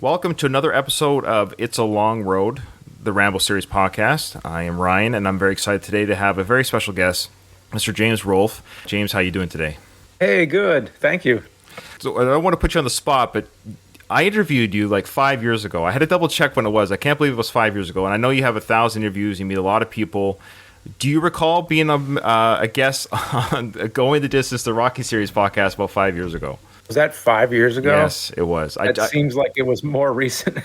Welcome to another episode of It's a Long Road, the Rambo series podcast. I am Ryan, and I'm very excited today to have a very special guest, Mr. James Rolfe. James, how you doing today? Hey, good. Thank you. So I don't want to put you on the spot, but I interviewed you like 5 years ago. I had to double check when it was. I can't believe it was 5 years ago. And I know you have 1,000 interviews. You meet a lot of people. Do you recall being a guest on Going the Distance, the Rocky series podcast about 5 years ago? Was that 5 years ago? Yes, it was. It seems like it was more recent.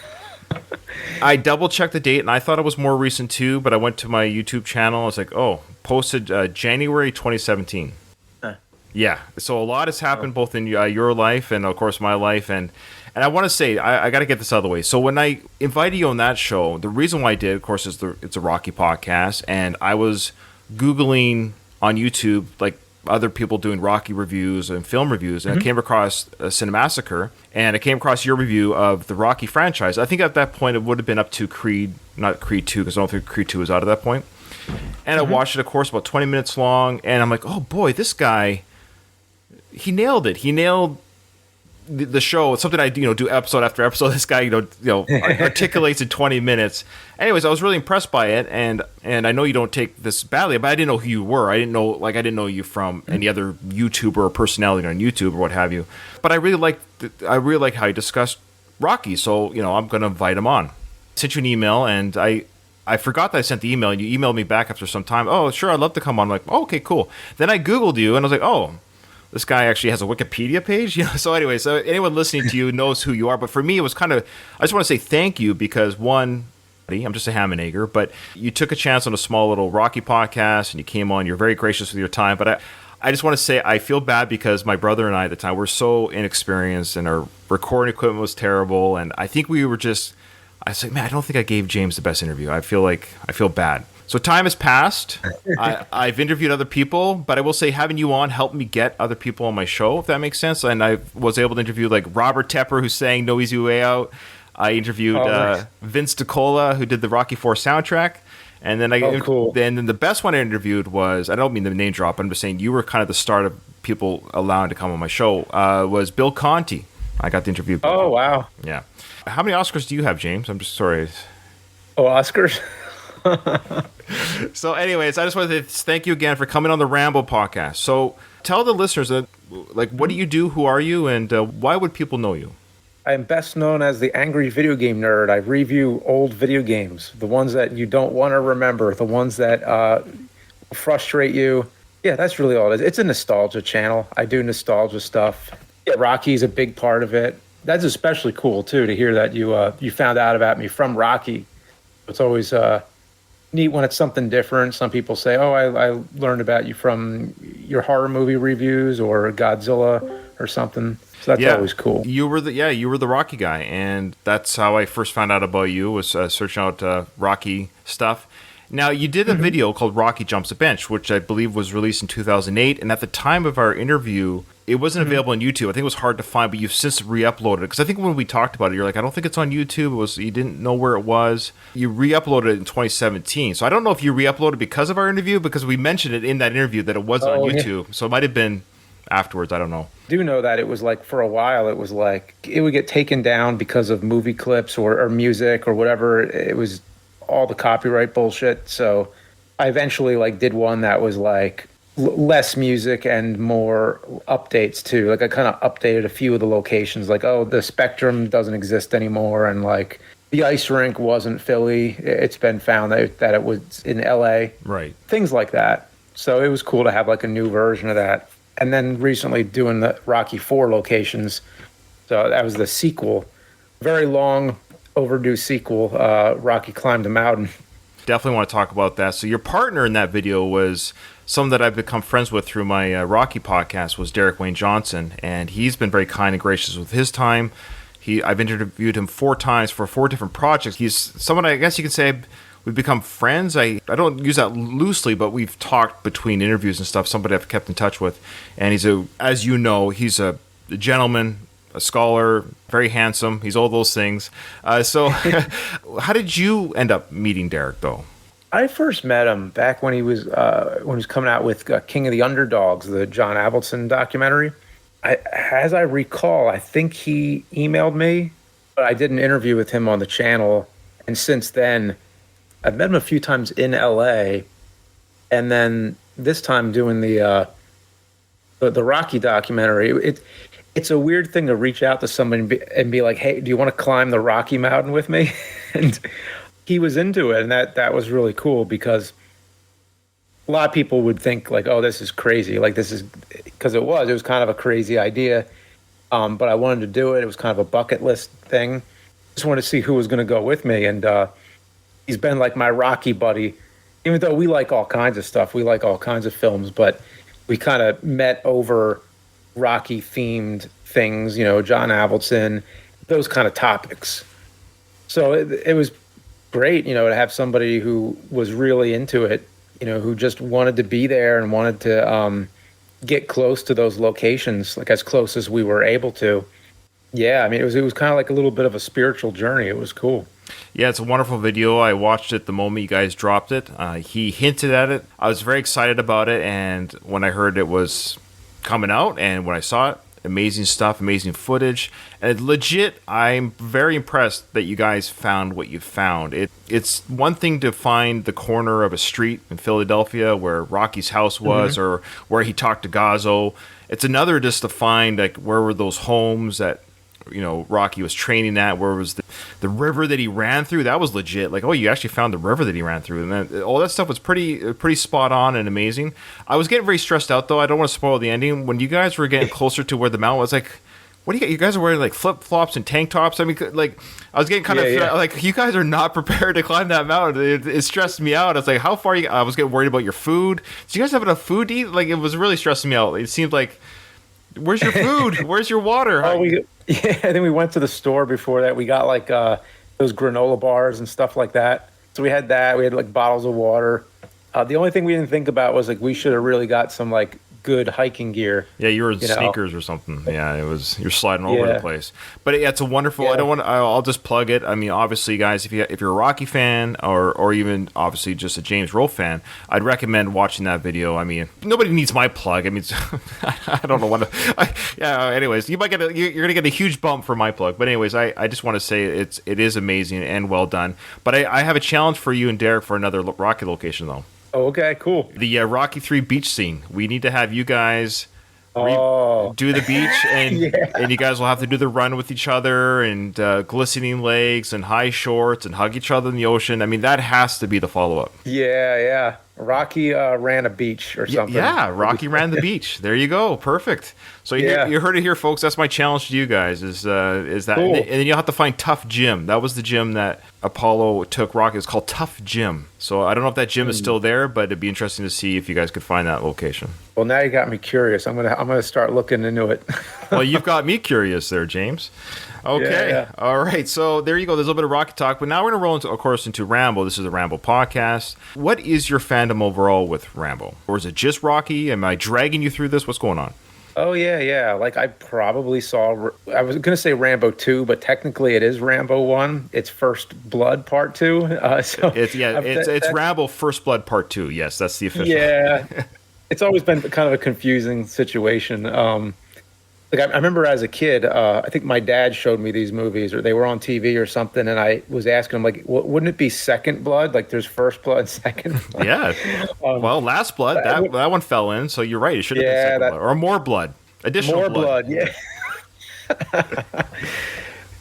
I double checked the date, and I thought it was more recent too. But I went to my YouTube channel. I was like, "Oh, posted January 2017." Yeah, so a lot has happened both in your life and of course my life, and I want to say I got to get this out of the way. So when I invited you on that show, the reason why I did, of course, is it's a Rocky podcast, and I was Googling on YouTube like other people doing Rocky reviews and film reviews, and I came across Cinemassacre, and I came across your review of the Rocky franchise. I think at that point it would have been up to Creed, not Creed 2, because I don't think Creed 2 was out at that point. And I watched it, of course, about 20 minutes long, and I'm like, oh boy, this guy, he nailed it. He nailed the show. It's something I do episode after episode. This guy articulates in 20 minutes. Anyways, I was really impressed by it, and I know you don't take this badly, but I didn't know who you were. I didn't know you from any other YouTuber or personality on YouTube or what have you. But I really like how you discussed Rocky. So I'm going to invite him on. I sent you an email, and I forgot that I sent the email, and you emailed me back after some time. Oh, sure, I'd love to come on. I'm like, oh, okay, cool. Then I Googled you, and I was like, oh, this guy actually has a Wikipedia page. So anyway, so anyone listening to you knows who you are. But for me, it was I just want to say thank you because one, I'm just a ham and egger, but you took a chance on a small little Rocky podcast and you came on. You're very gracious with your time. But I just want to say I feel bad because my brother and I at the time were so inexperienced and our recording equipment was terrible. And I think I was like, man, I don't think I gave James the best interview. I feel bad. So time has passed. I've interviewed other people, but I will say having you on helped me get other people on my show, if that makes sense. And I was able to interview like Robert Tepper, who sang No Easy Way Out. I interviewed nice. Vince DiCola, who did the Rocky IV soundtrack. And then cool. Then the best one I interviewed was, I don't mean the name drop, I'm just saying you were kind of the start of people allowing to come on my show, was Bill Conti. I got to interview Bill. Oh, wow. Yeah. How many Oscars do you have, James? I'm just sorry. Oh, Oscars? So anyways, I just wanted to thank you again for coming on the Rambo podcast. So tell the listeners that, like, what do you do? Who are you? And why would people know you? I am best known as the Angry Video Game Nerd. I review old video games, the ones that you don't want to remember, the ones that frustrate you. Yeah, that's really all it is. It's a nostalgia channel. I do nostalgia stuff. Yeah, Rocky's a big part of it. That's especially cool, too, to hear that you found out about me from Rocky. It's always neat when it's something different. Some people say, oh, I learned about you from your horror movie reviews or Godzilla or something. So that's always cool. You were the Rocky guy, and that's how I first found out about you, was searching out Rocky stuff. Now, you did a video called Rocky Jumps the Bench, which I believe was released in 2008, and at the time of our interview, it wasn't available on YouTube. I think it was hard to find, but you've since re-uploaded it. Because I think when we talked about it, you're like, I don't think it's on YouTube. You didn't know where it was. You re-uploaded it in 2017. So I don't know if you re-uploaded because of our interview, because we mentioned it in that interview that it was on YouTube. Yeah. So it might have been afterwards. I don't know. I do know that it was like, for a while, it was like, it would get taken down because of movie clips or music or whatever. It was all the copyright bullshit. So I eventually did one that was like less music and more updates too. Like I kind of updated a few of the locations, like, oh, the Spectrum doesn't exist anymore, and like the ice rink wasn't Philly. It's been found that it was in LA. Right. Things like that. So it was cool to have like a new version of that. And then recently doing the Rocky IV locations. So that was the sequel. Very long overdue sequel, Rocky Climbed the Mountain. Definitely want to talk about that. So your partner in that video was someone that I've become friends with through my Rocky podcast, was Derek Wayne Johnson, and he's been very kind and gracious with his time. I've interviewed him 4 times for 4 different projects. He's someone, I guess you could say, we've become friends. I don't use that loosely, but we've talked between interviews and stuff, somebody I've kept in touch with. And he's he's a gentleman, a scholar, very handsome. He's all those things. So how did you end up meeting Derek, though? I first met him back when he was coming out with King of the Underdogs, the John Avildsen documentary. As I recall, I think he emailed me But I did an interview with him on the channel, and since then, I've met him a few times in LA, and then this time doing the Rocky documentary. It's a weird thing to reach out to someone and be like, "Hey, do you want to climb the Rocky Mountain with me?" And he was into it, and that was really cool because a lot of people would think like, "Oh, this is crazy." Like this is because it was kind of a crazy idea, but I wanted to do it. It was kind of a bucket list thing. Just wanted to see who was going to go with me, and he's been like my Rocky buddy. Even though we like all kinds of stuff, we like all kinds of films, but we kind of met over Rocky themed things, John Avildsen, those kind of topics. So it was great, to have somebody who was really into it, who just wanted to be there and wanted to get close to those locations, like as close as we were able to. Yeah, I mean, it was kind of like a little bit of a spiritual journey. It was cool. Yeah, it's a wonderful video. I watched it the moment you guys dropped it. He hinted at it. I was very excited about it, and when I heard it was coming out and when I saw it, amazing stuff, amazing footage. And legit, I'm very impressed that you guys found what you found. It's one thing to find the corner of a street in Philadelphia where Rocky's house was, or where he talked to Gazzo. It's another just to find like where were those homes that Rocky was training at, where was the river that he ran through. That was legit. Like, oh, you actually found the river that he ran through, and then all that stuff was pretty spot on and amazing. I was getting very stressed out though. I don't want to spoil the ending. When you guys were getting closer to where the mountain was, like, what do you got? You guys are wearing like flip flops and tank tops. I mean, like, I was getting kind of like, you guys are not prepared to climb that mountain. It stressed me out. I was like, how far I was getting worried about your food. Do you guys have enough food to eat? Like, it was really stressing me out. It seemed like, where's your food? Where's your water? Yeah, I think we went to the store before that. We got like those granola bars and stuff like that. So we had that. We had like bottles of water. The only thing we didn't think about was like we should have really got some like good hiking gear. Yeah, you were in sneakers or something. Yeah, you're sliding all over the place. But yeah, it's a wonderful. Yeah. I'll just plug it. I mean, obviously, guys, if you're a Rocky fan or even obviously just a James Rolfe fan, I'd recommend watching that video. I mean, nobody needs my plug. I mean, I don't know what. Anyways, you're gonna get a huge bump for my plug. But anyways, I just want to say it is amazing and well done. But I have a challenge for you and Derek for another Rocky location though. Oh, okay, cool. The Rocky 3 beach scene. We need to have you guys do the beach, and and you guys will have to do the run with each other, and glistening legs and high shorts, and hug each other in the ocean. I mean, that has to be the follow-up. Yeah. Rocky ran a beach or something. Yeah, Rocky ran the beach. There you go. Perfect. So you heard it here, folks. That's my challenge to you guys. Is that? Cool. And then you'll have to find Tough Gym. That was the gym that Apollo took Rocky. It's called Tough Gym. So I don't know if that gym is still there, but it'd be interesting to see if you guys could find that location. Well, now you got me curious. I'm gonna start looking into it. Well, you've got me curious there, James. Okay. Yeah. All right. So there you go. There's a little bit of Rocky talk, but now we're going to roll into, of course, into Rambo. This is a Rambo podcast. What is your fandom overall with Rambo? Or is it just Rocky? Am I dragging you through this? What's going on? Oh, yeah. Like, I probably saw, I was going to say Rambo 2, but technically it is Rambo 1. It's First Blood Part 2. It's Rambo First Blood Part 2. Yes, that's the official. Yeah. It's always been kind of a confusing situation. Like I remember as a kid, I think my dad showed me these movies, or they were on TV or something, and I was asking him, like, wouldn't it be Second Blood? Like, there's First Blood, Second Blood. Yeah. Well, Last Blood, that one fell in, so you're right. It should have been Second Blood. Or More Blood. Additional blood. Yeah.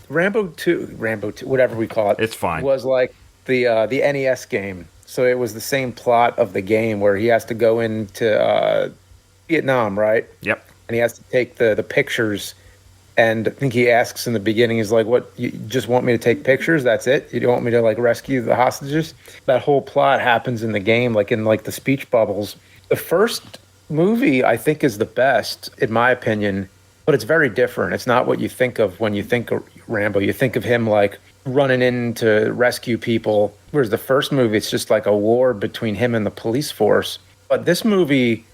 Rambo 2, whatever we call it. It's fine. Was like the NES game. So it was the same plot of the game where he has to go into Vietnam, right? Yep. And he has to take the pictures, and I think he asks in the beginning, he's like, what, you just want me to take pictures? That's it? You don't want me to, like, rescue the hostages? That whole plot happens in the game, like, in, like, the speech bubbles. The first movie, I think, is the best, in my opinion, but it's very different. It's not what you think of when you think of Rambo. You think of him, like, running in to rescue people, whereas the first movie, it's just like a war between him and the police force. But this movie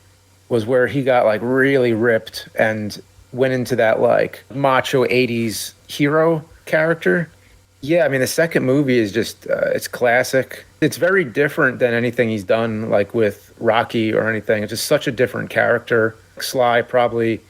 was where he got like really ripped and went into that like macho 80s hero character. Yeah, I mean, the second movie is just, it's classic. It's very different than anything he's done like with Rocky or anything. It's just such a different character. Sly probably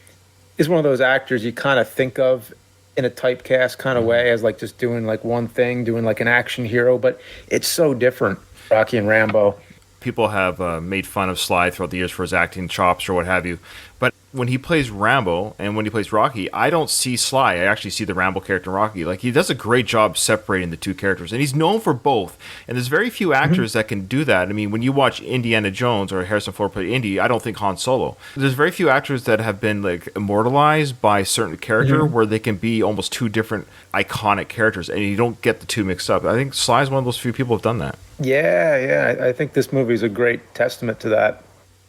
is one of those actors you kind of think of in a typecast kind of way as like just doing like one thing, doing like an action hero, but it's so different, Rocky and Rambo. People have made fun of Sly throughout the years for his acting chops or what have you. But when he plays Rambo and when he plays Rocky, I don't see Sly. I actually see the Rambo character in Rocky. Like, he does a great job separating the two characters, and he's known for both. And there's very few actors that can do that. I mean, when you watch Indiana Jones or Harrison Ford play Indy, I don't think Han Solo. There's very few actors that have been like immortalized by a certain character where they can be almost two different iconic characters, and you don't get the two mixed up. I think Sly's one of those few people who've done that. Yeah. I think this movie is a great testament to that.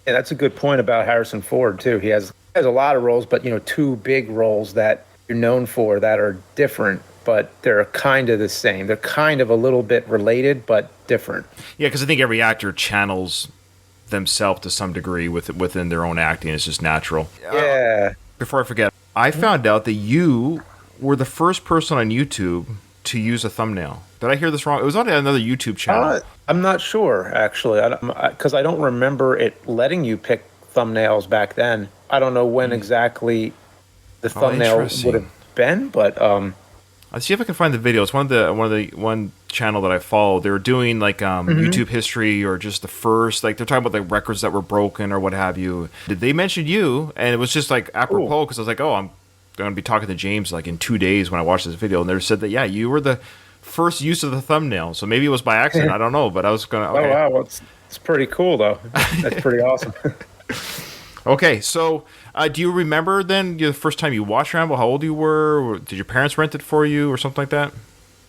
And that's a good point about Harrison Ford too. He has a lot of roles, but two big roles that you're known for that are different, but they're kind of the same. They're kind of a little bit related, but different. Yeah, because I think every actor channels themselves to some degree within their own acting. It's just natural. Yeah. Before I forget, I found out that you were the first person on YouTube to use a thumbnail. Did I hear this wrong? It was on another YouTube channel. I'm not sure, actually, because I don't remember it letting you pick thumbnails back then. I don't know when exactly the thumbnail would have been, but let's see if I can find the video. It's one channel that I follow. They were doing like YouTube history or just the first, like they're talking about like records that were broken or what have you. Did they mention you? And it was just like apropos because I was like, oh, I'm going to be talking to James like in 2 days when I watch this video, and they said that you were the first use of the thumbnail. So maybe it was by accident. I don't know, but I was gonna. Okay. Oh wow, well, it's pretty cool though. That's pretty awesome. Okay, so do you remember then the first time you watched Rambo? How old you were? Or did your parents rent it for you or something like that?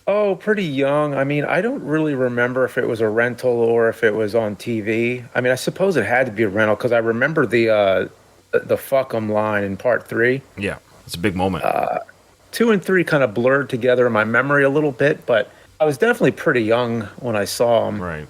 Oh, pretty young. I mean, I don't really remember if it was a rental or if it was on TV. I mean, I suppose it had to be a rental because I remember the fuck 'em line in part 3. Yeah, it's a big moment. 2 and 3 kind of blurred together in my memory a little bit, but I was definitely pretty young when I saw them. Right.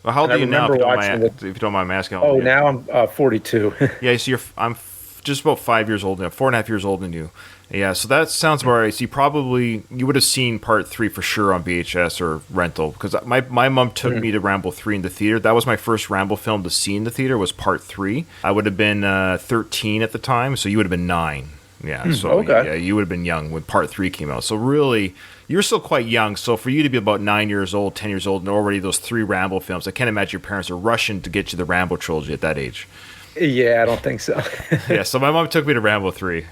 Well, how old are you now? If you don't mind me asking. Oh, now I'm 42. Yeah, so I'm just about 5 years old now, 4.5 years older than you. Yeah, so that sounds about right. So you would have seen part 3 for sure on VHS or rental because my mom took me to Rambo 3 in the theater. That was my first Rambo film to see in the theater was part 3. I would have been 13 at the time, so you would have been 9. Yeah, so okay. Yeah, you would have been young when part 3 came out. So really, you're still quite young. So for you to be about 9 years old, 10 years old, and already those 3 Rambo films, I can't imagine your parents are rushing to get you the Rambo trilogy at that age. Yeah, I don't think so. Yeah, so my mom took me to Rambo 3.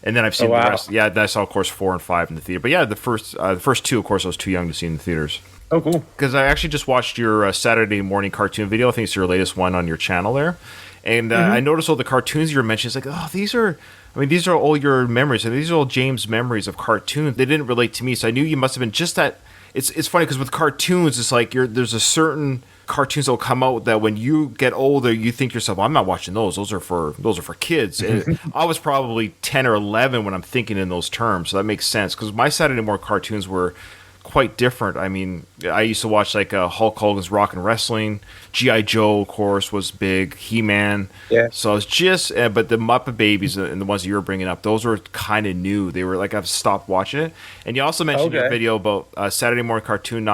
And then I've seen the rest. Yeah, then I saw, of course, 4 and 5 in the theater. But yeah, the first 2, of course, I was too young to see in the theaters. Oh, cool. Because I actually just watched your Saturday morning cartoon video. I think it's your latest one on your channel there. And I noticed all the cartoons you were mentioning. It's like, oh, these are all your memories. And these are all James' memories of cartoons. They didn't relate to me, so I knew you must have been just that. It's funny because with cartoons, it's like there's a certain cartoons that will come out that when you get older, you think to yourself, I'm not watching those. Those are for kids. And I was probably 10 or 11 when I'm thinking in those terms. So that makes sense because my Saturday morning cartoons were quite different. I mean, I used to watch like Hulk Hogan's Rock and Wrestling. G.I. Joe, of course, was big. He-Man. Yeah. So I was just, but the Muppet Babies and the ones that you were bringing up, those were kind of new. They were like, I've stopped watching it. And you also mentioned in your video about Saturday morning cartoon.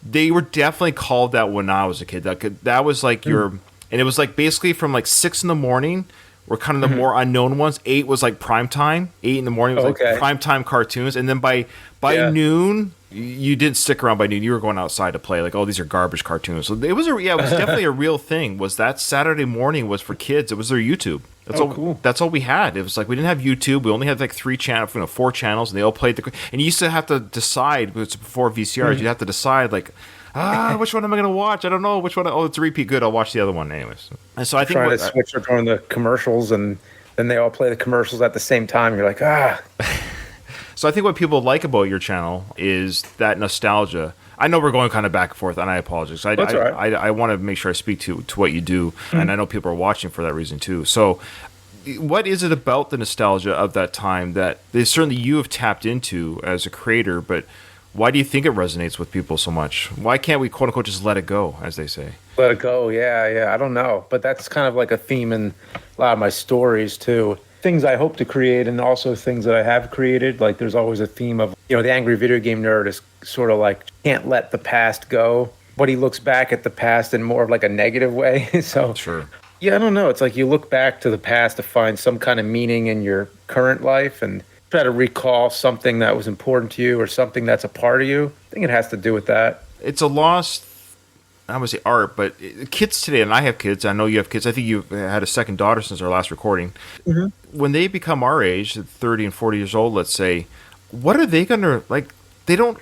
They were definitely called that when I was a kid. That was like and it was like basically from like 6 in the morning were kind of the more unknown ones. 8 was like prime time. 8 in the morning was like prime time cartoons. And then by noon, you didn't stick around by noon. You were going outside to play. Like, oh, these are garbage cartoons. So it was definitely a real thing. Was that Saturday morning was for kids? It was their YouTube. Cool. That's all we had. It was like we didn't have YouTube. We only had like 4 channels, and they all played and you used to have to decide. It was before VCRs. You'd have to decide like, which one am I going to watch? I don't know which one. Oh, it's a repeat. Good. I'll watch the other one anyways. And so I think trying to switch during the commercials, and then they all play the commercials at the same time. You're like, So I think what people like about your channel is that nostalgia. I know we're going kind of back and forth, and I apologize. That's all right. I want to make sure I speak to what you do, and I know people are watching for that reason too. So what is it about the nostalgia of that time that certainly you have tapped into as a creator, but why do you think it resonates with people so much? Why can't we, quote unquote, just let it go, as they say? Let it go, yeah. I don't know. But that's kind of like a theme in a lot of my stories too. Things I hope to create and also things that I have created. Like there's always a theme of, the angry video game nerd is sort of like, can't let the past go. But he looks back at the past in more of like a negative way. So sure. Yeah, I don't know. It's like you look back to the past to find some kind of meaning in your current life. And try to recall something that was important to you or something that's a part of you. I think it has to do with that. It's a lost, I would say art, but kids today, and I have kids, I know you have kids, I think you've had a second daughter since our last recording. When they become our age, 30 and 40 years old, let's say, what are they going to, like, they don't,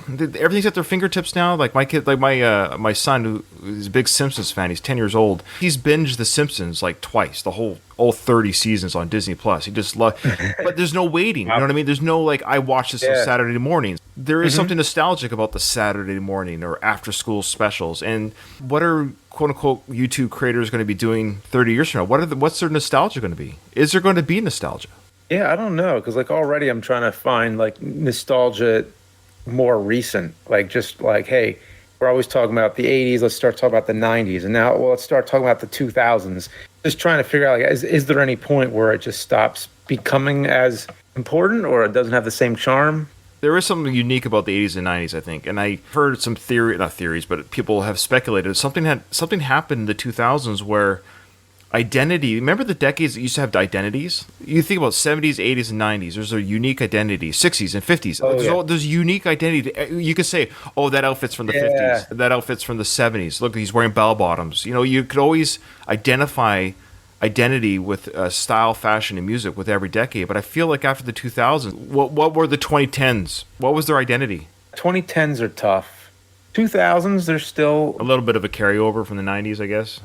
everything's at their fingertips now. Like my kid, like my son, who is a big Simpsons fan, he's 10 years old. He's binged The Simpsons like twice, the whole all 30 seasons on Disney Plus. He just loves, but there's no waiting. You know what I mean? There's no like I watch this on Saturday mornings. There is something nostalgic about the Saturday morning or after school specials. And what are quote unquote YouTube creators going to be doing 30 years from now? What's their nostalgia going to be? Is there going to be nostalgia? Yeah, I don't know, because like already I'm trying to find like nostalgia more recent, like just like, hey, we're always talking about the 80s, let's start talking about the 90s, and now, well, let's start talking about the 2000s. Just trying to figure out, like, is there any point where it just stops becoming as important, or it doesn't have the same charm? There is something unique about the 80s and 90s, I think, and I heard some not theories, but people have speculated something happened in the 2000s where identity. Remember the decades that used to have identities? You think about 70s, 80s, and 90s. There's a unique identity. 60s and 50s. There's unique identity. You could say, oh, that outfit's from the 50s. That outfit's from the 70s. Look, he's wearing bell bottoms. You know, you could always identify identity with style, fashion, and music with every decade. But I feel like after the 2000s, what were the 2010s? What was their identity? 2010s are tough. 2000s, they're still a little bit of a carryover from the 90s, I guess.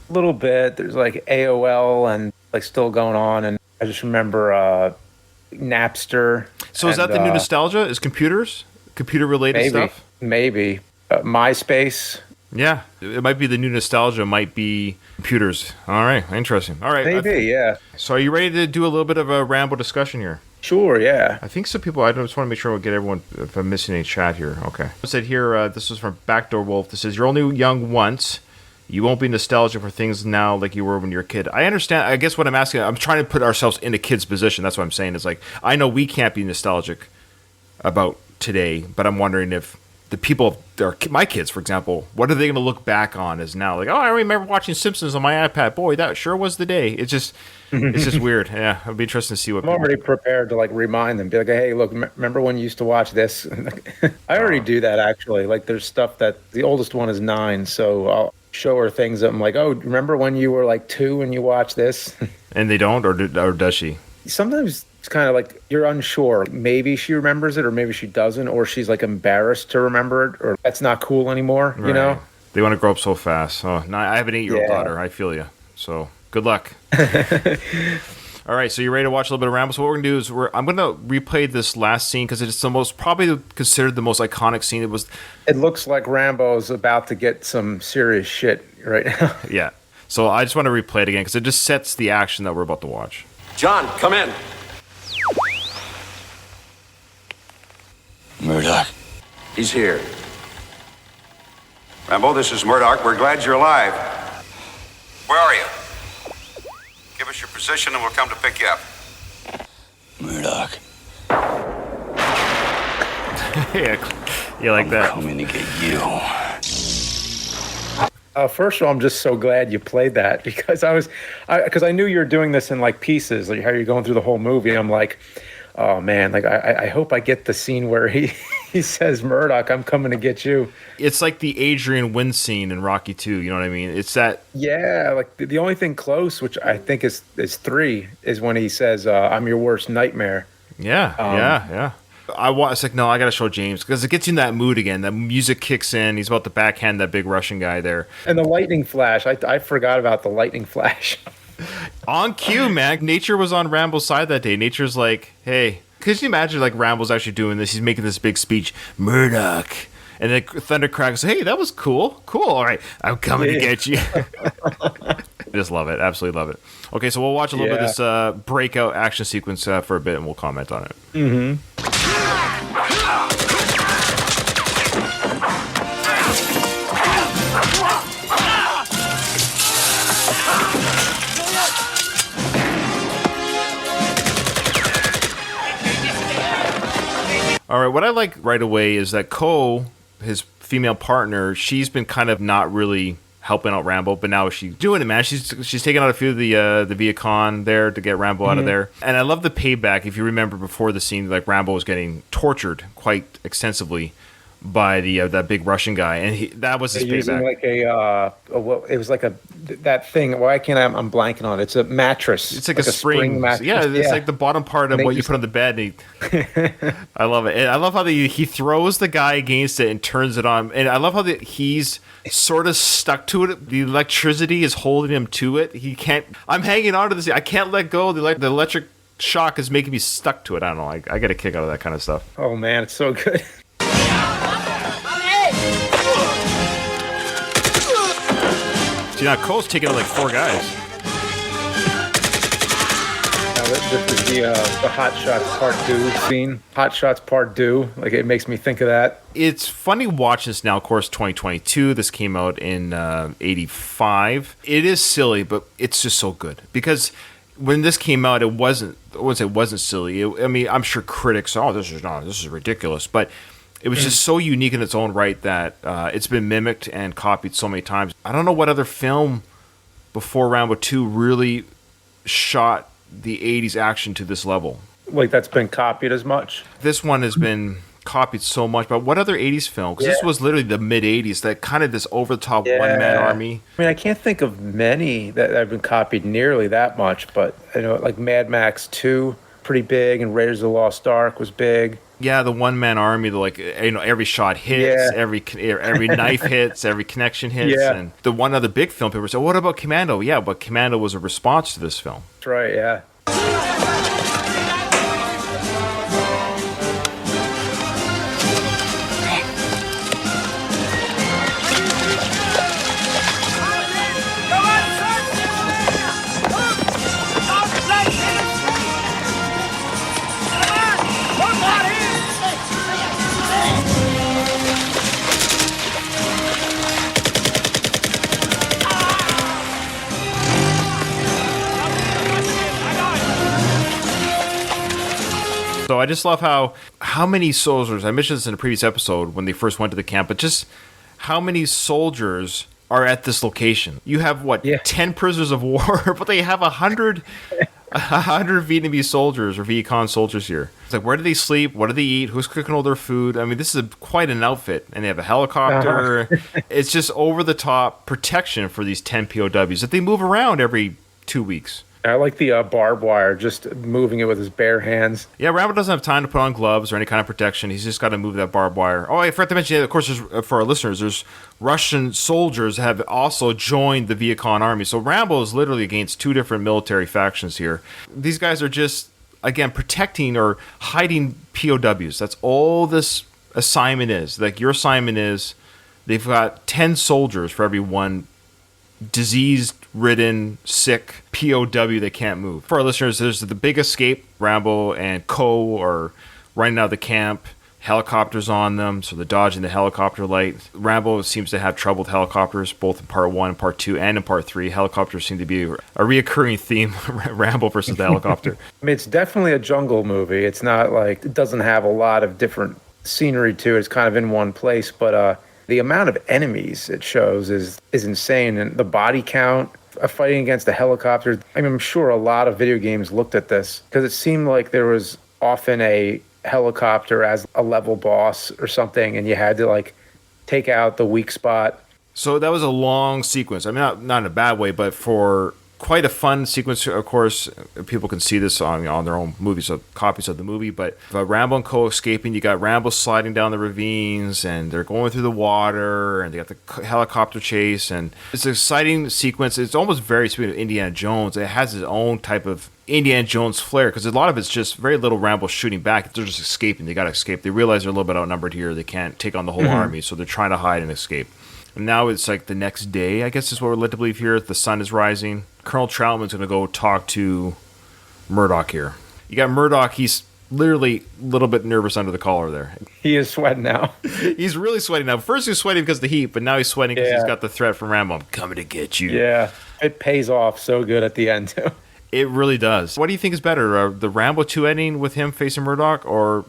A little bit. There's like AOL and like still going on, and I just remember Napster. So is that the new nostalgia? Is computer related stuff? Maybe MySpace. Yeah, it might be the new nostalgia. Might be computers. All right, interesting. All right, maybe. Yeah. So are you ready to do a little bit of a Rambo discussion here? Sure. Yeah. I think some people. I just want to make sure we'll get everyone. If I'm missing any chat here, okay. It said here. This is from Backdoor Wolf. This says you're only young once. You won't be nostalgic for things now like you were when you were a kid. I understand. I guess what I'm asking, I'm trying to put ourselves in a kid's position. That's what I'm saying. Is like, I know we can't be nostalgic about today, but I'm wondering if the people, my kids, for example, what are they going to look back on as now? Like, oh, I remember watching Simpsons on my iPad. Boy, that sure was the day. It's just weird. Yeah, it'll be interesting to see what. I'm already prepared to like remind them, be like, hey, look, remember when you used to watch this? I already do that actually. Like, there's stuff that the oldest one is 9, so I'll show her things that I'm like, oh, remember when you were like 2 and you watched this? And they don't, or does she? Sometimes it's kind of like you're unsure. Maybe she remembers it, or maybe she doesn't, or she's like embarrassed to remember it, or that's not cool anymore. Right. You know, they want to grow up so fast. Oh, no, I have an 8-year-old daughter. I feel you. So good luck. All right, so you're ready to watch a little bit of Rambo. So what we're gonna do is I'm gonna replay this last scene because it's the most probably considered the most iconic scene. It looks like Rambo's about to get some serious shit right now. Yeah. So I just want to replay it again because it just sets the action that we're about to watch. John, come in. Murdoch. He's here. Rambo, this is Murdoch. We're glad you're alive. Where are you? Give us your position and we'll come to pick you up. Murdoch. Yeah, you like that? I'm coming to get you. First of all, I'm just so glad you played that because I knew you were doing this in like pieces, like how you're going through the whole movie. I'm like, oh man, like I hope I get the scene where he says, Murdoch, I'm coming to get you. It's like the Adrian Wynn scene in Rocky 2, you know what I mean? It's that. Yeah, like the only thing close, which I think is 3, is when he says, I'm your worst nightmare. Yeah, yeah. It's like, no, I got to show James because it gets you in that mood again. The music kicks in. He's about to backhand that big Russian guy there. And the lightning flash. I forgot about the lightning flash. On cue, man. Nature was on Rambo's side that day. Nature's like, hey, could you imagine like Rambo's actually doing this? He's making this big speech, Murdoch. And then Thunder cracks, hey, that was cool. Cool. All right, I'm coming to get you. Just love it. Absolutely love it. Okay, so we'll watch a little bit of this breakout action sequence for a bit, and we'll comment on it. Mm-hmm. All right, what I like right away is that his female partner, she's been kind of not really helping out Rambo, but now she's doing it, man. She's taking out a few of the Viet Cong there to get Rambo out of there. And I love the payback. If you remember before the scene, like Rambo was getting tortured quite extensively by that big Russian guy, and that was his using payback. like it was like that thing. Why can't I'm blanking on it? It's a mattress. It's like a spring mattress. Yeah, it's like the bottom part of what you put on the bed. I love it. And I love how he throws the guy against it and turns it on. And I love how he's sort of stuck to it. The electricity is holding him to it. He can't. I'm hanging on to this. I can't let go. The electric shock is making me stuck to it. I don't know. I get a kick out of that kind of stuff. Oh man, it's so good. See, now Cole's taking out like 4 guys. Now, this is the Hot Shots Part 2 scene. Hot Shots Part 2. Like, it makes me think of that. It's funny watching this now, of course, 2022. This came out in 85. It is silly, but it's just so good. Because when this came out, I wouldn't say it wasn't silly. I mean, I'm sure critics, this is ridiculous. But it was just so unique in its own right that it's been mimicked and copied so many times. I don't know what other film before Rambo 2 really shot the 80s action to this level. Like, that's been copied as much? This one has been copied so much. But what other 80s film? Because this was literally the mid-80s, that kind of this over-the-top one-man army. I mean, I can't think of many that have been copied nearly that much. But, like Mad Max 2, pretty big, and Raiders of the Lost Ark was big. Yeah, the one-man army, every shot hits, every knife hits, every connection hits. Yeah. And the one other big film, people say, what about Commando? Yeah, but Commando was a response to this film. That's right, yeah. So I just love how many soldiers, I mentioned this in a previous episode when they first went to the camp, but just how many soldiers are at this location. You have, 10 prisoners of war, but they have 100 Vietnamese soldiers or Viet Cong soldiers here. It's like, where do they sleep? What do they eat? Who's cooking all their food? I mean, this is quite an outfit. And they have a helicopter. It's just over-the-top protection for these 10 POWs that they move around every 2 weeks. I like the barbed wire, just moving it with his bare hands. Yeah, Rambo doesn't have time to put on gloves or any kind of protection. He's just got to move that barbed wire. Oh, I forgot to mention, of course, for our listeners, there's Russian soldiers have also joined the Viet Cong army. So Rambo is literally against 2 different military factions here. These guys are just, again, protecting or hiding POWs. That's all this assignment is. Like, your assignment is they've got 10 soldiers for every one disease-ridden, sick POW they can't move. For our listeners, there's the big escape. Rambo and Co. are running out of the camp. Helicopters on them, so they're dodging the helicopter light. Rambo seems to have trouble with helicopters, both in Part 1 and Part 2, and in Part 3. Helicopters seem to be a reoccurring theme, Rambo versus the helicopter. I mean, it's definitely a jungle movie. It's not like, it doesn't have a lot of different scenery to it. It's kind of in one place, but the amount of enemies it shows is insane. And the body count, fighting against the helicopter. I mean, I'm sure a lot of video games looked at this because it seemed like there was often a helicopter as a level boss or something, and you had to take out the weak spot. So that was a long sequence. I mean, not in a bad way, but for quite a fun sequence. Of course, people can see this on their own movies, copies of the movie. But Rambo and Co. escaping, you got Rambo sliding down the ravines, and they're going through the water, and they got the helicopter chase, and it's an exciting sequence. It's almost very sweet of Indiana Jones. It has its own type of Indiana Jones flair, because a lot of it's just very little Rambo shooting back. They're just escaping. They got to escape. They realize they're a little bit outnumbered here. They can't take on the whole army, so they're trying to hide and escape. And now it's like the next day, I guess is what we're led to believe here. The sun is rising. Colonel Troutman's going to go talk to Murdoch here. You got Murdoch. He's literally a little bit nervous under the collar there. He is sweating now. He's really sweating now. First he was sweating because of the heat, but now he's sweating because he's got the threat from Rambo. I'm coming to get you. Yeah, it pays off so good at the end, too. It really does. What do you think is better, the Rambo 2 ending with him facing Murdoch, or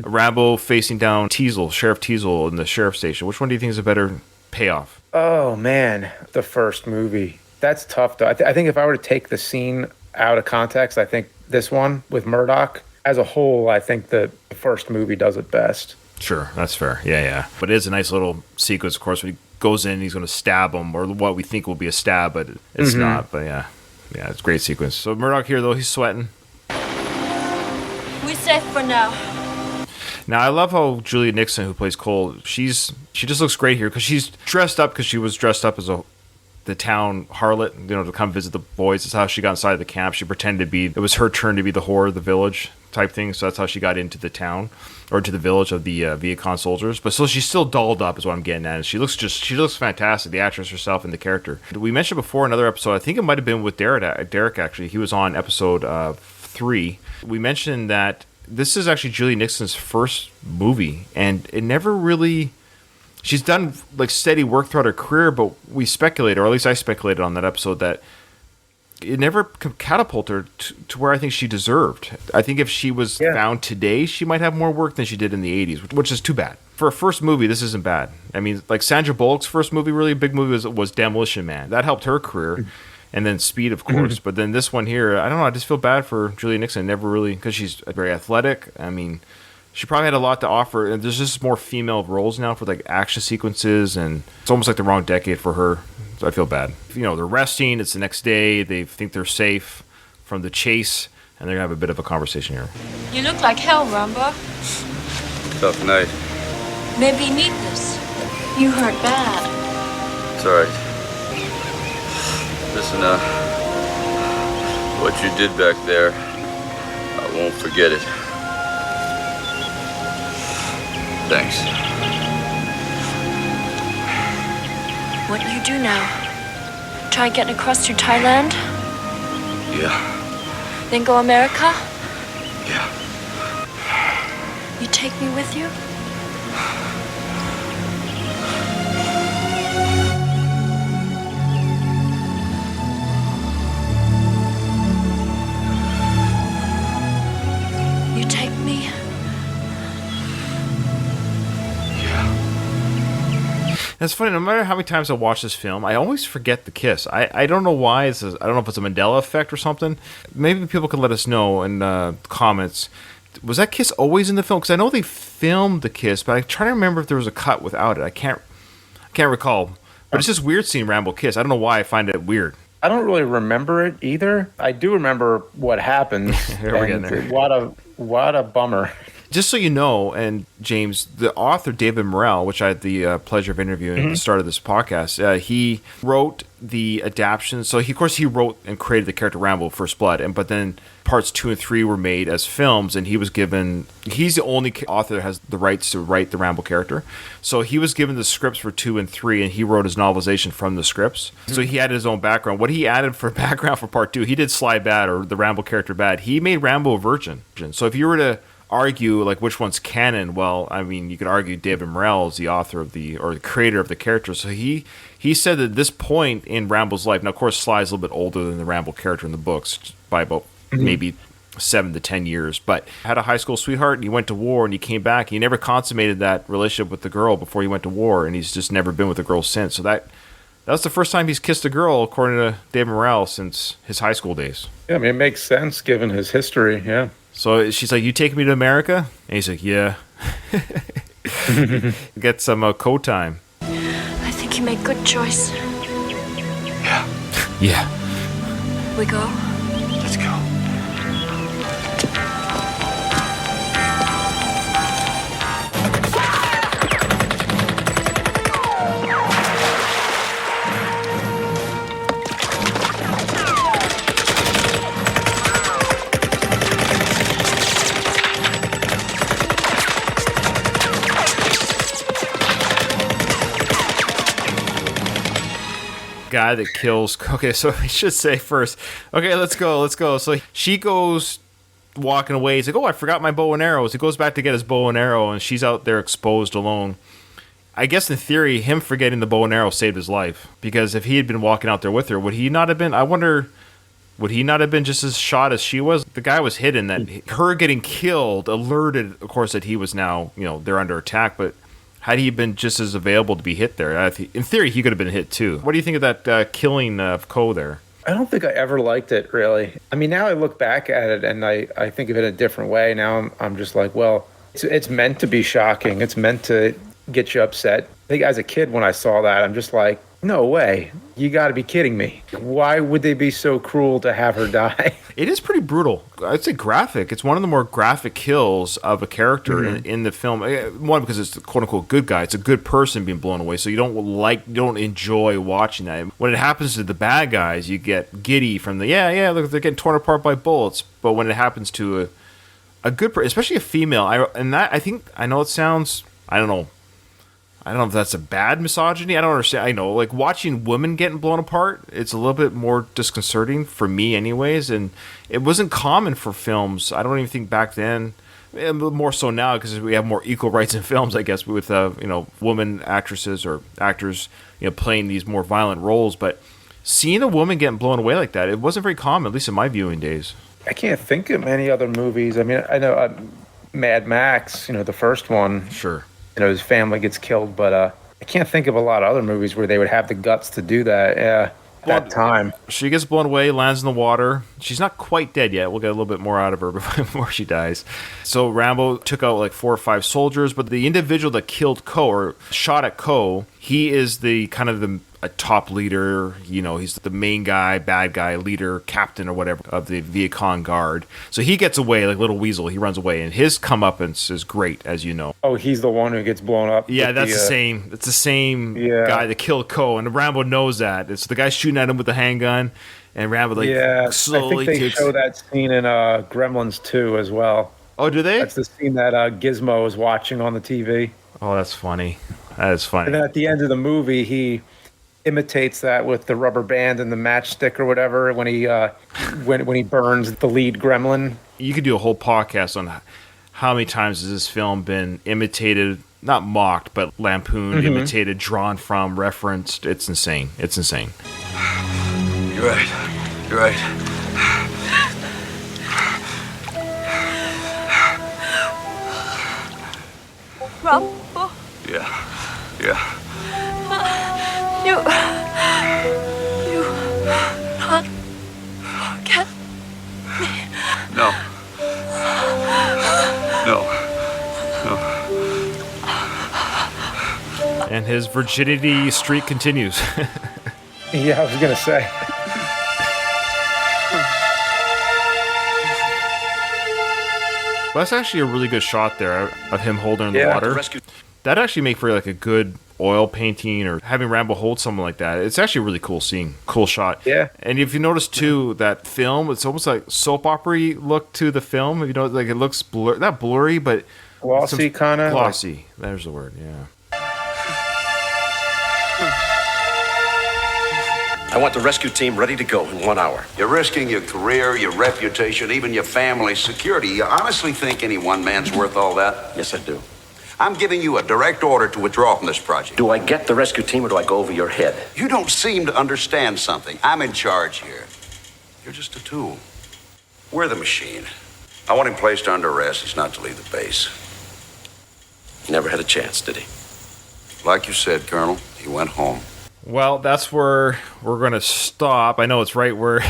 Rambo facing down Teasel, Sheriff Teasel in the sheriff station? Which one do you think is a better payoff? Oh man, the first movie. That's tough though. I think if I were to take the scene out of context, I think this one with Murdoch as a whole, I think the first movie does it best. Sure, that's fair. Yeah. But it is a nice little sequence, of course, when he goes in, he's going to stab him, or what we think will be a stab, but it's not. But yeah, it's a great sequence. So Murdoch here, though, he's sweating. We safe for now. Now, I love how Julia Nixon, who plays Cole, she just looks great here because she's dressed up because she was dressed up as the town harlot, to come visit the boys. That's how she got inside the camp. She pretended it was her turn to be the whore of the village type thing. So that's how she got into the town or to the village of the Viet Cong soldiers. But so she's still dolled up is what I'm getting at. And she looks fantastic, the actress herself and the character. We mentioned before another episode, I think it might have been with Derek actually. He was on episode 3. We mentioned that this is actually Julia Nixon's first movie, and it never really... She's done like steady work throughout her career, but we speculated, or at least I speculated on that episode, that it never catapulted her to where I think she deserved. I think if she was found today, she might have more work than she did in the 80s, which is too bad. For a first movie, this isn't bad. I mean, like Sandra Bullock's first movie, really big movie, was Demolition Man. That helped her career. And then Speed, of course. But then this one here, I don't know, I just feel bad for Julia Nixon. Never really, because she's very athletic. I mean... She probably had a lot to offer, and there's just more female roles now for like action sequences, and it's almost like the wrong decade for her. So I feel bad. They're resting. It's the next day. They think they're safe from the chase, and they're gonna have a bit of a conversation here. You look like hell, Rambo. Tough night. Maybe you need this. You hurt bad. It's all right. Listen, what you did back there, I won't forget it. Thanks. What do you do now? Try getting across to Thailand? Yeah. Then go America? Yeah. You take me with you? You take me? It's funny, no matter how many times I watch this film, I always forget the kiss. I don't know why. I don't know if it's a Mandela effect or something. Maybe people could let us know in comments. Was that kiss always in the film? Because I know they filmed the kiss, but I'm trying to remember if there was a cut without it. I can't recall. But it's just weird seeing Rambo kiss. I don't know why I find it weird. I don't really remember it either. I do remember what happened. We're getting there. What a bummer. Just so you know, and James, the author David Morrell, which I had the pleasure of interviewing at the start of this podcast, he wrote the adaptation. So he wrote and created the character Rambo, First Blood, but then parts 2 and 3 were made as films, and he's the only author that has the rights to write the Rambo character. So he was given the scripts for 2 and 3, and he wrote his novelization from the scripts. So he added his own background. What he added for background for part 2, he did Sly Bad, or the Rambo character Bad. He made Rambo a virgin. So if you were to argue like which one's canon, well, I mean, you could argue David Morrell is the author of the creator of the character. So he said that at this point in Rambo's life, now of course Sly's a little bit older than the Rambo character in the books by about maybe 7 to 10 years, but had a high school sweetheart, and he went to war, and he came back. He never consummated that relationship with the girl before he went to war, and he's just never been with a girl since. So that was the first time he's kissed a girl, according to David Morrell, since his high school days. Yeah, I mean, it makes sense given his history, yeah. So she's like, "You take me to America?" And he's like, "Yeah." Get some co time. I think you made good choice. Yeah. Yeah. We go? Let's go. Guy that kills. Okay, so I should say first. Okay, let's go. So she goes walking away. He's like, "Oh, I forgot my bow and arrows." He goes back to get his bow and arrow, and she's out there exposed alone. I guess in theory, him forgetting the bow and arrow saved his life, because if he had been walking out there with her, would he not have been? I wonder. Would he not have been just as shot as she was? The guy was hidden. That her getting killed alerted, of course, that he was now, they're under attack. But Had he been just as available to be hit there, in theory, he could have been hit too. What do you think of that killing of Ko there? I don't think I ever liked it, really. I mean, now I look back at it and I think of it a different way. Now I'm just like, well, it's meant to be shocking. It's meant to get you upset. I think as a kid, when I saw that, I'm just like, no way. You got to be kidding me. Why would they be so cruel to have her die? It is pretty brutal. I'd say graphic. It's one of the more graphic kills of a character in the film. One, because it's the quote-unquote good guy. It's a good person being blown away, so you don't enjoy watching that. When it happens to the bad guys, you get giddy from the, look, they're getting torn apart by bullets. But when it happens to a good person, especially a female, I know it sounds, I don't know if that's a bad misogyny. I don't understand. I know, like, watching women getting blown apart, it's a little bit more disconcerting for me anyways, and it wasn't common for films. I don't even think back then, more so now because we have more equal rights in films, I guess, with woman actresses or actors playing these more violent roles. But seeing a woman getting blown away like that, it wasn't very common, at least in my viewing days. I can't think of many other movies. I mean, I know Mad Max, the first one. Sure. His family gets killed, but I can't think of a lot of other movies where they would have the guts to do that. Yeah, that time. She gets blown away, lands in the water. She's not quite dead yet. We'll get a little bit more out of her before she dies. So Rambo took out like 4 or 5 soldiers, but the individual that killed Ko or shot at Ko, he is the kind of a top leader. He's the main guy, bad guy, leader, captain or whatever of the Viet Cong Guard. So he gets away like Little Weasel. He runs away, and his comeuppance is great, as you know. Oh, he's the one who gets blown up. Yeah, that's the same. It's the same guy that killed Ko, and Rambo knows that. It's the guy shooting at him with the handgun, and Rambo slowly I think they show that scene in Gremlins 2 as well. Oh, do they? That's the scene that Gizmo is watching on the TV. Oh, that's funny. That is funny. And then at the end of the movie, he imitates that with the rubber band and the matchstick or whatever when he when he burns the lead gremlin. You could do a whole podcast on how many times has this film been imitated, not mocked, but lampooned, imitated, drawn from, referenced. It's insane. It's insane. You're right. You're right. Rambo, Yeah. you not forget me. No. And his virginity streak continues. Yeah, I was gonna say. Well, that's actually a really good shot there of him holding her in the water. That actually make for like a good oil painting or having Rambo hold someone like that. It's actually a really cool scene, cool shot. Yeah. And if you notice too, that film, it's almost like soap opera look to the film. Like it looks not blurry, but Glossy kind of. Glossy. There's the word. Yeah. I want the rescue team ready to go in 1 hour. You're risking your career, your reputation, even your family's security. You honestly think any one man's worth all that? Yes, I do. I'm giving you a direct order to withdraw from this project. Do I get the rescue team or do I go over your head? You don't seem to understand something. I'm in charge here. You're just a tool. We're the machine. I want him placed under arrest. He's not to leave the base. Never had a chance, did he? Like you said, Colonel, he went home. Well, that's where we're going to stop. I know it's right where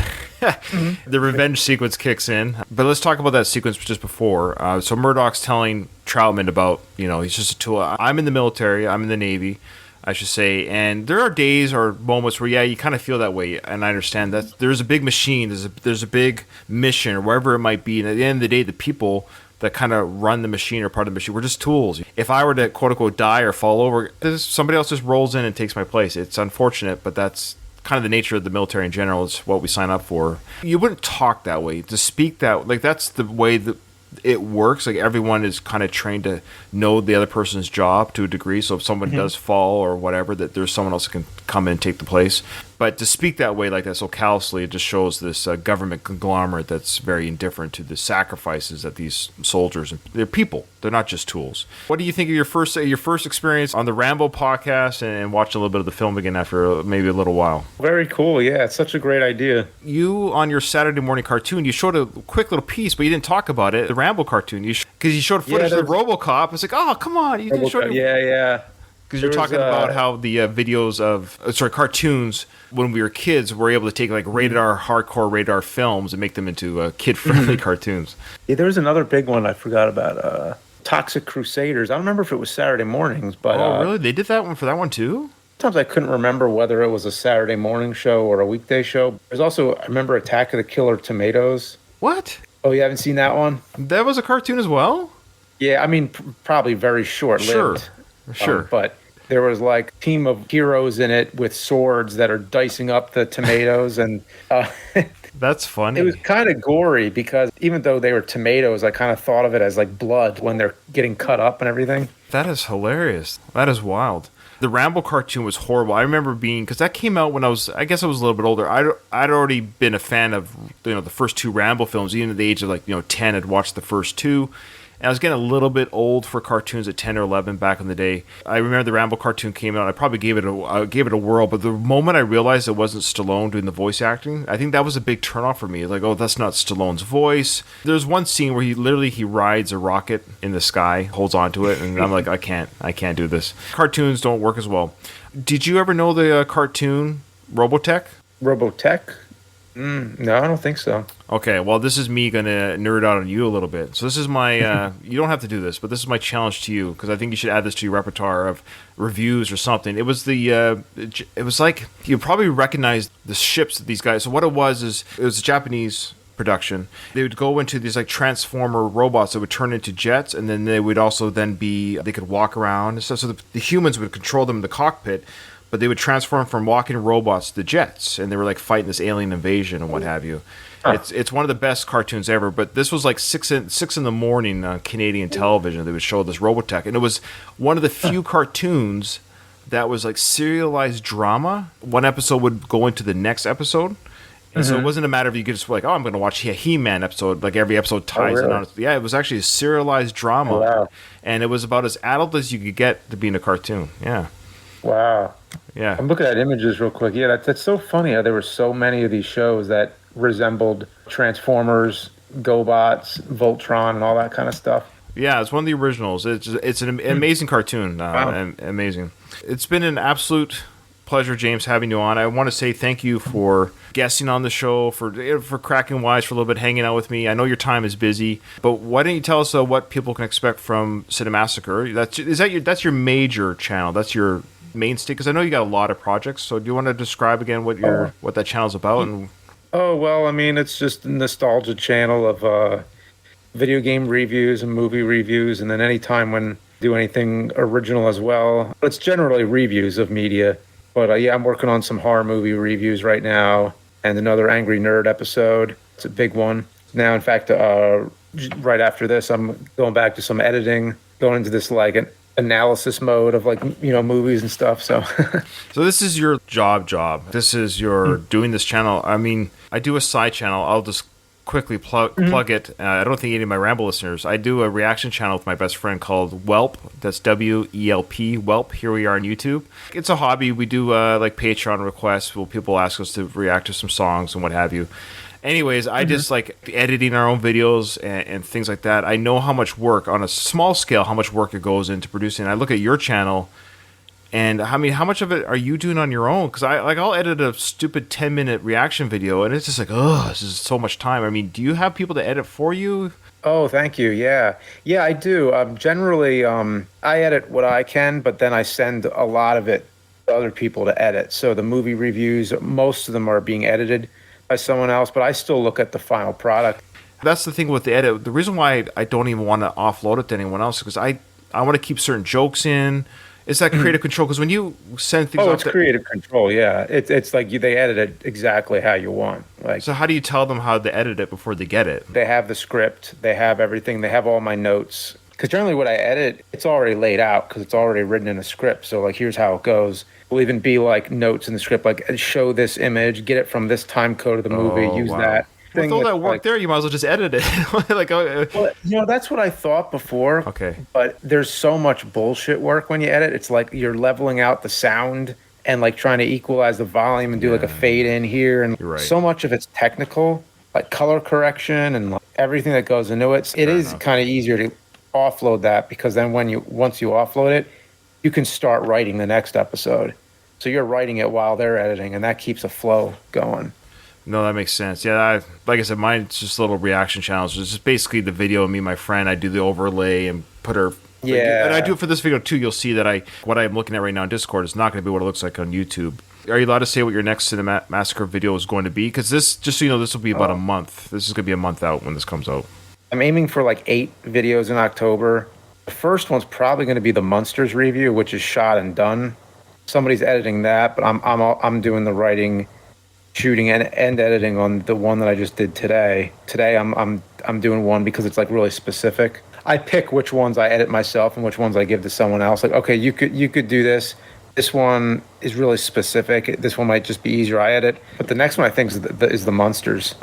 the revenge sequence kicks in. But let's talk about that sequence just before. So Murdoch's telling Troutman about, he's just a tool. I'm in the military. I'm in the Navy, I should say. And there are days or moments where, you kind of feel that way. And I understand that there's a big machine. There's a big mission or wherever it might be. And at the end of the day, the people that kind of run the machine or part of the machine, we're just tools. If I were to quote unquote die or fall over, somebody else just rolls in and takes my place. It's unfortunate, but that's kind of the nature of the military in general. It's what we sign up for. You wouldn't talk that way, to speak that, like that's the way that it works. Like everyone is kind of trained to know the other person's job to a degree. So if someone does fall or whatever, that there's someone else that can come in and take the place. But to speak that way, like that, so callously, it just shows this government conglomerate that's very indifferent to the sacrifices that these soldiers, they're people, they're not just tools. What do you think of your first experience on the Rambo podcast and watching a little bit of the film again after maybe a little while? Very cool. Yeah, it's such a great idea. You, on your Saturday morning cartoon, you showed a quick little piece, but you didn't talk about it, the Rambo cartoon. Because you showed footage of the RoboCop. It's like, oh, come on. You didn't show Yeah. Because you're talking about how the videos of, cartoons, when we were kids, were able to take like hardcore rated R films and make them into kid-friendly cartoons. Yeah, there was another big one I forgot about, Toxic Crusaders. I don't remember if it was Saturday mornings, but... Oh, really? They did that one for that one, too? Sometimes I couldn't remember whether it was a Saturday morning show or a weekday show. There's also, I remember Attack of the Killer Tomatoes. What? Oh, you haven't seen that one? That was a cartoon as well? Yeah, I mean, probably very short-lived. Sure. But there was like a team of heroes in it with swords that are dicing up the tomatoes. And that's funny. It was kind of gory because even though they were tomatoes, I kind of thought of it as like blood when they're getting cut up and everything. That is hilarious. That is wild. The Rambo cartoon was horrible. I remember because that came out when I was a little bit older. I'd already been a fan of, the first two Rambo films. Even at the age of 10, I'd watched the first two. And I was getting a little bit old for cartoons at 10 or 11 back in the day. I remember the Rambo cartoon came out. I probably gave it a whirl. But the moment I realized it wasn't Stallone doing the voice acting, I think that was a big turnoff for me. It's like, oh, that's not Stallone's voice. There's one scene where he rides a rocket in the sky, holds onto it, and I'm like, I can't do this. Cartoons don't work as well. Did you ever know the cartoon Robotech? Robotech? No, I don't think so. Okay, well, this is me going to nerd out on you a little bit. So this is my, you don't have to do this, but this is my challenge to you, because I think you should add this to your repertoire of reviews or something. It was it was like, you probably recognize the ships that these guys, so what it was is, it was a Japanese production. They would go into these like transformer robots that would turn into jets, and then they would also they could walk around and stuff, so the humans would control them in the cockpit, but they would transform from walking robots to jets, and they were like fighting this alien invasion and what have you. It's one of the best cartoons ever, but this was like 6 in the morning on Canadian television. They would show this Robotech, and it was one of the few cartoons that was like serialized drama. One episode would go into the next episode, and so it wasn't a matter of you could just be like, oh, I'm going to watch a He-Man episode. Like every episode ties in on it. Yeah, it was actually a serialized drama, wow. And it was about as adult as you could get to being a cartoon. Yeah. Wow. Yeah. I'm looking at images real quick. Yeah, that's so funny how there were so many of these shows that resembled Transformers, GoBots, Voltron, and all that kind of stuff. Yeah, it's one of the originals. It's an amazing cartoon. Wow. Amazing. It's been an absolute pleasure, James, having you on. I want to say thank you for guesting on the show, for cracking wise for a little bit, hanging out with me. I know your time is busy, but why don't you tell us what people can expect from Cinemassacre? That's your major channel. That's your mainstay, because I know you got a lot of projects. So do you want to describe again what that channel's about? And oh, well, I mean, it's just a nostalgia channel of video game reviews and movie reviews, and then anytime when I do anything original as well. It's generally reviews of media. But yeah, I'm working on some horror movie reviews right now, and another Angry Nerd episode. It's a big one. Now, in fact, right after this, I'm going back to some editing, going into this like an analysis mode of movies and stuff. So this is your job. This is your doing this channel. I mean, I do a side channel. I'll just quickly plug it. I don't think any of my Rambo listeners. I do a reaction channel with my best friend called Whelp. That's WELP, Whelp. Here we are on YouTube. It's a hobby. We do like Patreon requests where people ask us to react to some songs and what have you. Anyways, I just like editing our own videos and things like that. I know how much work, on a small scale, how much work it goes into producing. I look at your channel, and I mean, how much of it are you doing on your own? Because I'll edit a stupid 10-minute reaction video, and it's just like, oh, this is so much time. I mean, do you have people to edit for you? Oh, thank you. Yeah, I do. Generally, I edit what I can, but then I send a lot of it to other people to edit. So the movie reviews, most of them are being edited by someone else, but I still look at the final product. That's the thing with the edit. The reason why I don't even want to offload it to anyone else is because I want to keep certain jokes in. It's that creative control, because when you send things it's creative control, yeah. It's like they edit it exactly how you want. Like, so how do you tell them how to edit it before they get it? They have the script, they have everything, they have all my notes. Because generally what I edit, it's already laid out because it's already written in a script. So like, here's how it goes. Will even be like notes in the script, like show this image, get it from this time code of the movie, use that. With all that work there, you might as well just edit it. Well, that's what I thought before. Okay. But there's so much bullshit work when you edit. It's like you're leveling out the sound and like trying to equalize the volume and do like a fade in here. And so much of it's technical, like color correction and like everything that goes into it. It is kind of easier to offload that because then once you offload it, you can start writing the next episode. So you're writing it while they're editing, and that keeps a flow going. No, that makes sense. Yeah, like I said, mine's just little reaction channels. It's just basically the video of me and my friend. I do the overlay and put her... Yeah. And I do it for this video, too. You'll see that what I'm looking at right now on Discord is not going to be what it looks like on YouTube. Are you allowed to say what your next Cinema Massacre video is going to be? Because this, just so you know, this will be about a month. This is going to be a month out when this comes out. I'm aiming for like 8 videos in October. The first one's probably going to be the Munsters review, which is shot and done. Somebody's editing that, but I'm doing the writing, shooting, and editing on the one that I just did today. Today I'm doing one because it's like really specific. I pick which ones I edit myself and which ones I give to someone else. Like, okay, you could do this. This one is really specific. This one might just be easier. I edit, but the next one I think is the Munsters.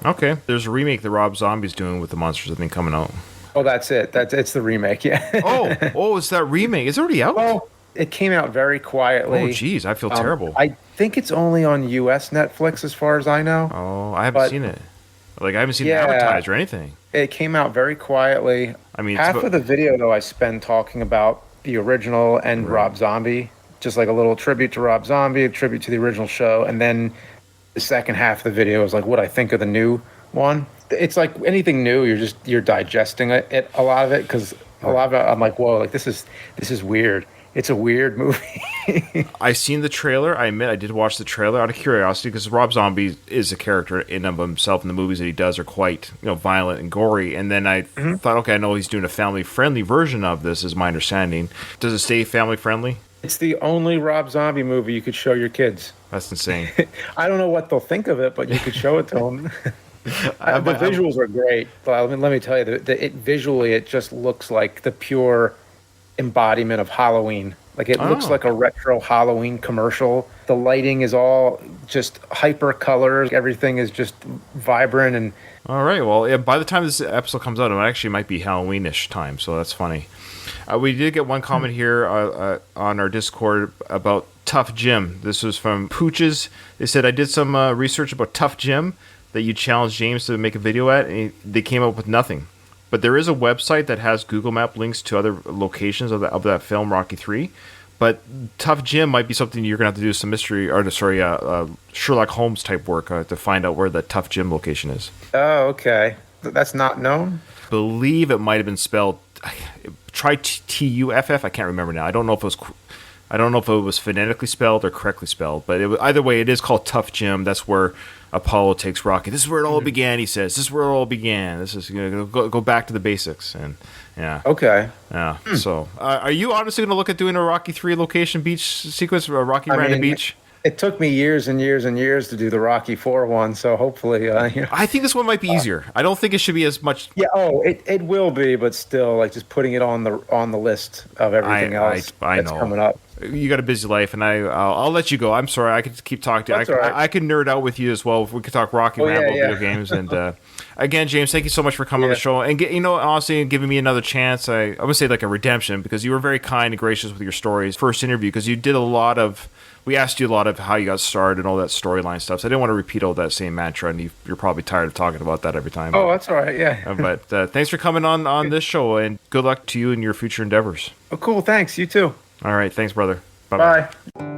Okay, there's a remake that Rob Zombie's doing with the Monsters, I think, coming out. Oh, that's it. It's the remake. Yeah. It's that remake. It's already out. Well, it came out very quietly. Oh, geez, I feel terrible. I think it's only on U.S. Netflix, as far as I know. Oh, I haven't seen it. Like, I haven't seen it advertised or anything. It came out very quietly. I mean, half of the video, though, I spend talking about the original and Rob Zombie. Just like a little tribute to Rob Zombie, a tribute to the original show. And then the second half of the video is like what I think of the new one. It's like anything new, you're digesting it a lot of it, because a lot of it I'm like, whoa, like this is weird. It's a weird movie. I seen the trailer. I admit I did watch the trailer out of curiosity because Rob Zombie is a character in of himself, and the movies that he does are quite violent and gory. And then I thought, okay, I know he's doing a family friendly version of this, is my understanding. Does it stay family friendly? It's the only Rob Zombie movie you could show your kids. That's insane. I don't know what they'll think of it, but you could show it to them. The visuals are great. But let me tell you, visually it just looks like the pure embodiment of Halloween. Like it looks like a retro Halloween commercial. The lighting is all just hyper colors. Everything is just vibrant and. All right. Well, by the time this episode comes out, it actually might be Halloweenish time. So that's funny. We did get one comment here on our Discord about Tough Jim. This was from Pooches. They said, I did some research about Tough Jim that you challenged James to make a video at, and they came up with nothing. But there is a website that has Google Map links to other locations of that film, Rocky 3. But Tough Jim might be something you're going to have to do some mystery, Sherlock Holmes type work to find out where the Tough Jim location is. Oh, okay. That's not known? I believe it might have been spelled... Try Tuff. I can't remember now. I don't know if it was phonetically spelled or correctly spelled, but either way, it is called Tough Jim. That's where Apollo takes Rocky. This is where it all began. He says, "This is where it all began. This is go back to the basics." And yeah, okay, yeah. So, are you honestly going to look at doing a Rocky 3 location beach sequence, or a Rocky Random Beach? It took me years and years and years to do the Rocky 4 one, so hopefully, I think this one might be easier. I don't think it should be as much. Yeah, it will be, but still, like just putting it on the list of everything else that's coming up. You got a busy life, and I'll let you go. I'm sorry, I could keep talking to you. I could nerd out with you as well. If we could talk Rocky Rambo video games, and again, James, thank you so much for coming on the show and honestly, giving me another chance. I would say like a redemption, because you were very kind and gracious with your stories. First interview, because you did a lot of. We asked you a lot of how you got started and all that storyline stuff, so I didn't want to repeat all that same mantra, and you're probably tired of talking about that every time. Oh, that's all right, yeah. But thanks for coming on this show, and good luck to you in your future endeavors. Oh, cool, thanks. You too. All right, thanks, brother. Bye-bye. Bye.